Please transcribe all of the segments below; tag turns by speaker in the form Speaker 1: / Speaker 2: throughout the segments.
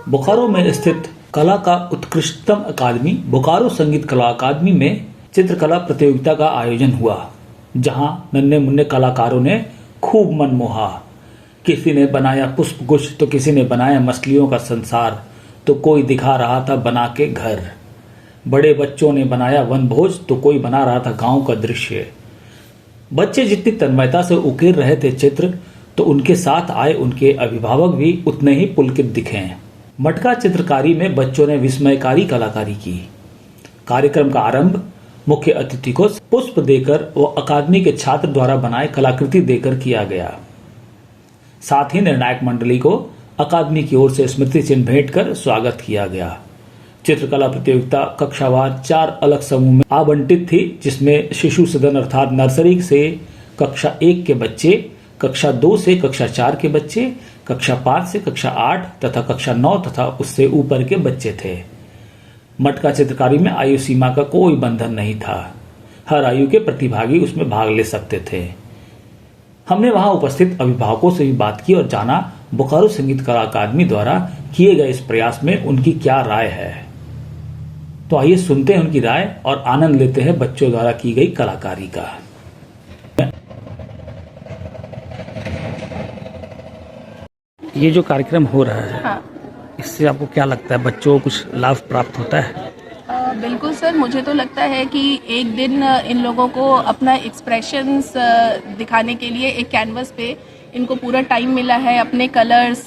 Speaker 1: बोकारो में स्थित कला का उत्कृष्टतम अकादमी बोकारो संगीत कला अकादमी में चित्रकला प्रतियोगिता का आयोजन हुआ, जहां नन्हे मुन्ने कलाकारों ने खूब मन मोहा। किसी ने बनाया पुष्प गुच्छ तो किसी ने बनाया मछलियों का संसार, तो कोई दिखा रहा था बना के घर। बड़े बच्चों ने बनाया वनभोज तो कोई बना रहा था गांव का दृश्य। बच्चे जितनी तन्मयता से उकेर रहे थे चित्र, तो उनके साथ आए उनके अभिभावक भी उतने ही पुलकित दिखे। मटका चित्रकारी में बच्चों ने विस्मयकारी कलाकारी की। कार्यक्रम का आरंभ मुख्य अतिथि को पुष्प देकर व अकादमी के छात्र द्वारा बनाए कलाकृति देकर किया गया। साथ ही निर्णायक मंडली को अकादमी की ओर से स्मृति चिन्ह भेंट कर स्वागत किया गया। चित्रकला प्रतियोगिता कक्षावार 4 अलग समूह में आवंटित थी, जिसमें शिशु सदन अर्थात नर्सरी से कक्षा 1 के बच्चे, कक्षा 2 से कक्षा 4 के बच्चे, कक्षा 5 से कक्षा 8 तथा कक्षा 9 तथा उससे ऊपर के बच्चे थे। मटका चित्रकारी में आयु सीमा का कोई बंधन नहीं था। हर आयु के प्रतिभागी उसमें भाग ले सकते थे। हमने वहां उपस्थित अभिभावकों से भी बात की और जाना बोकारो संगीत कला अकादमी द्वारा किए गए इस प्रयास में उनकी क्या राय है। तो आइए सुनते हैं उनकी राय और आनंद लेते हैं बच्चों द्वारा की गई कलाकारी का। ये जो कार्यक्रम हो रहा है,
Speaker 2: हाँ।
Speaker 1: इससे आपको क्या लगता है, बच्चों को कुछ लाभ प्राप्त होता है?
Speaker 2: बिल्कुल सर, मुझे तो लगता है कि एक दिन इन लोगों को अपना एक्सप्रेशंस दिखाने के लिए एक कैनवस पे इनको पूरा टाइम मिला है। अपने कलर्स,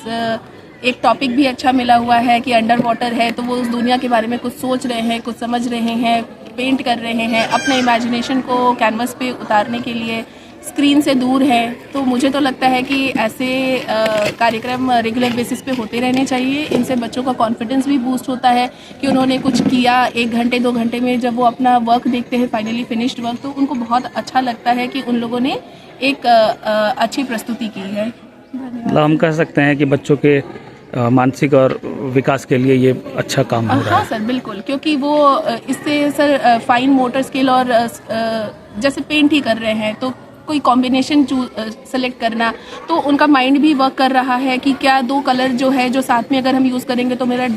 Speaker 2: एक टॉपिक भी अच्छा मिला हुआ है कि अंडर वाटर है, तो वो उस दुनिया के बारे में कुछ सोच रहे हैं, कुछ समझ रहे हैं, पेंट कर रहे हैं, अपने इमेजिनेशन को कैनवस पे उतारने के लिए स्क्रीन से दूर है। तो मुझे तो लगता है कि ऐसे कार्यक्रम रेगुलर बेसिस पे होते रहने चाहिए। इनसे बच्चों का कॉन्फिडेंस भी बूस्ट होता है कि उन्होंने कुछ किया। 1 घंटे 2 घंटे में जब वो अपना वर्क देखते हैं, फाइनली फिनिश्ड वर्क, तो उनको बहुत अच्छा लगता है कि उन लोगों ने एक अच्छी प्रस्तुति की है।
Speaker 1: मतलब हम कह सकते हैं कि बच्चों के मानसिक और विकास के लिए ये अच्छा काम हो रहा है।
Speaker 2: हाँ सर, बिल्कुल, क्योंकि वो इससे सर फाइन मोटर स्किल और जैसे पेंट ही कर रहे हैं तो कोई कॉम्बिनेशन सेलेक्ट करना, तो उनका माइंड भी वर्क कर रहा है कि क्या 2 कलर जो है जो साथ में अगर हम यूज़ करेंगे तो मेरा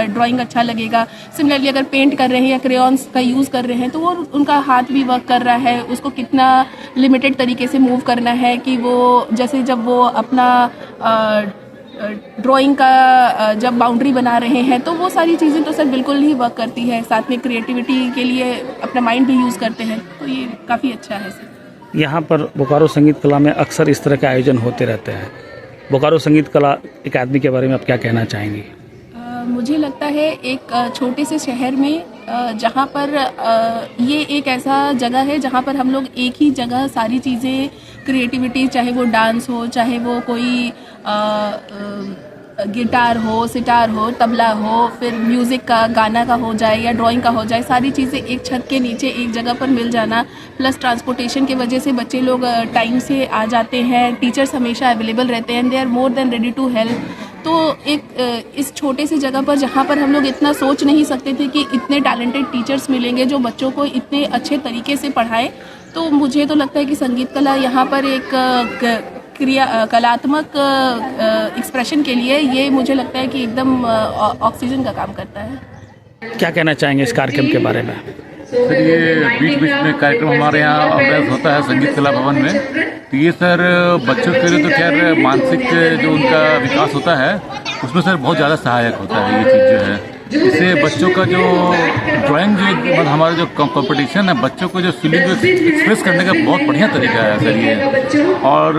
Speaker 2: ड्राइंग अच्छा लगेगा। सिमिलरली अगर पेंट कर रहे हैं या क्रेयॉन्स का यूज़ कर रहे हैं तो वो उनका हाथ भी वर्क कर रहा है, उसको कितना लिमिटेड तरीके से मूव करना है कि वो जैसे जब वो अपना ड्राइंग का जब बाउंड्री बना रहे हैं तो वो सारी चीज़ें तो सर बिल्कुल ही वर्क करती है। साथ में क्रिएटिविटी के लिए अपना माइंड भी यूज़ करते हैं, तो ये काफ़ी अच्छा है सर।
Speaker 1: यहाँ पर बोकारो संगीत कला में अक्सर इस तरह के आयोजन होते रहते हैं। बोकारो संगीत कला अकादमी के बारे में आप क्या कहना चाहेंगी?
Speaker 2: मुझे लगता है एक छोटे से शहर में जहाँ पर ये एक ऐसा जगह है जहाँ पर हम लोग एक ही जगह सारी चीज़ें, क्रिएटिविटी, चाहे वो डांस हो, चाहे वो कोई गिटार हो, सितार हो, तबला हो, फिर म्यूज़िक का, गाना का हो जाए या ड्राइंग का हो जाए, सारी चीज़ें एक छत के नीचे एक जगह पर मिल जाना। प्लस ट्रांसपोर्टेशन की वजह से बच्चे लोग टाइम से आ जाते हैं, टीचर्स हमेशा अवेलेबल रहते हैं, they are more than ready to help. तो एक इस छोटे से जगह पर जहाँ पर हम लोग इतना सोच नहीं सकते थे कि इतने टैलेंटेड टीचर्स मिलेंगे जो बच्चों को इतने अच्छे तरीके से पढ़ाएं, तो मुझे तो लगता है कि संगीत कला यहाँ पर एक कलात्मक एक्सप्रेशन के लिए ये मुझे लगता है कि एकदम ऑक्सीजन का काम करता है।
Speaker 1: क्या कहना चाहेंगे इस कार्यक्रम के बारे में?
Speaker 3: सर, ये बीच बीच में कार्यक्रम हमारे यहाँ ऑर्गेनाइज होता है संगीत कला भवन में। तो ये सर बच्चों के लिए तो खैर मानसिक जो उनका विकास होता है उसमें सर बहुत ज़्यादा सहायक होता है ये चीज़ जो है। इससे बच्चों का जो ड्राइंग, जो मतलब हमारा जो कंपटीशन है, बच्चों को जो फीलिंग एक्सप्रेस करने का बहुत बढ़िया तरीका है सर ये। और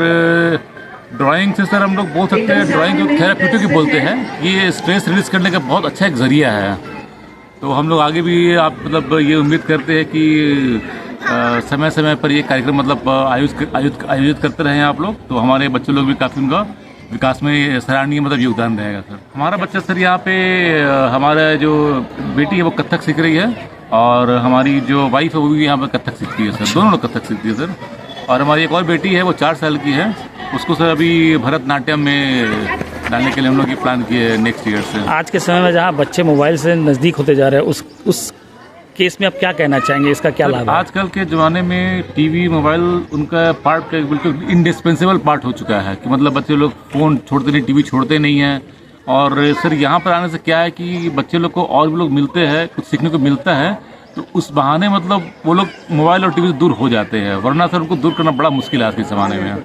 Speaker 3: ड्राइंग से सर हम लोग बोल सकते हैं, ड्राइंग को थेराप्यूटिक बोलते हैं, ये स्ट्रेस रिलीज करने का बहुत अच्छा एक जरिया है। तो हम लोग आगे भी आप मतलब ये उम्मीद करते हैं कि समय समय पर ये कार्यक्रम मतलब आयोजित करते रहें आप लोग, तो हमारे बच्चे लोग भी काफ़ी उनका विकास में सराहनीय मतलब योगदान रहेगा सर। हमारा बच्चा सर यहाँ पे हमारा जो बेटी है वो कथक सीख रही है और हमारी जो वाइफ है वो भी यहाँ पर कथक सीखती है सर, दोनों लोग कथक सीखती है सर। और हमारी एक और बेटी है वो 4 साल की है, उसको सर अभी भरतनाट्यम में डालने के लिए हम लोग ये प्लान किए नेक्स्ट ईयर से।
Speaker 1: आज के समय में जहाँ बच्चे मोबाइल से नज़दीक होते जा रहे हैं, उस केस में आप क्या कहना चाहेंगे, इसका क्या लाभ है?
Speaker 3: आजकल के ज़माने में टीवी, मोबाइल उनका पार्ट का बिल्कुल इंडिस्पेंसेबल पार्ट हो चुका है कि मतलब बच्चे लोग फ़ोन छोड़ते नहीं, टीवी छोड़ते नहीं हैं। और सर यहाँ पर आने से क्या है कि बच्चे लोग को और भी लोग मिलते हैं, कुछ सीखने को मिलता है, तो उस बहाने मतलब वो लोग मोबाइल और टीवी से दूर हो जाते हैं, वरना सर उनको दूर करना बड़ा मुश्किल है आज के ज़माने में।